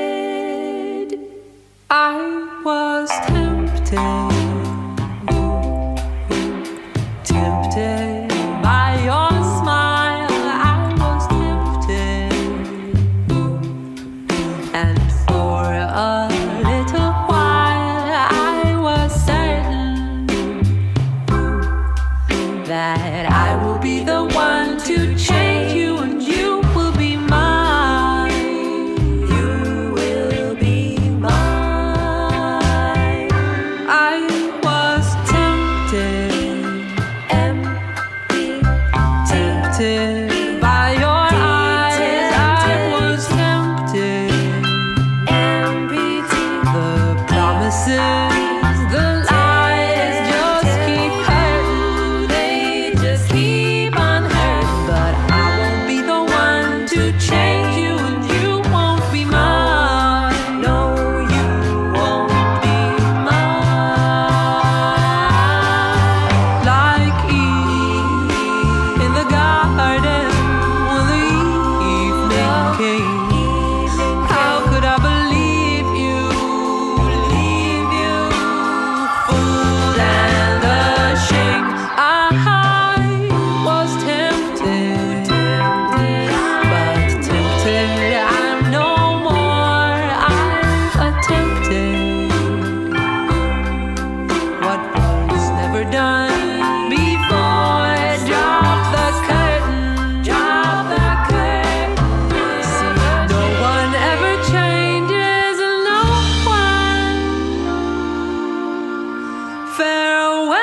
tempted. I was tempted. Tempted by your smile. I was tempted. And for a little while I was certain that I will be the one to change you, and you will be mine. You will be mine. I was tempted, tempted by your eyes. I was tempted, the promises, the lies just keep hurting. They just keep on hurting. But I won't be the one to change you, and you won't be mine. No, you won't be mine. Like Eve in the garden when the evening came. How could I believe you, fooled and ashamed? I was tempted, but tempted I'm no more. I've attempted what was never done before. Drop the curtain, drop the curtain. See, no one ever changes, and no one. Farewell.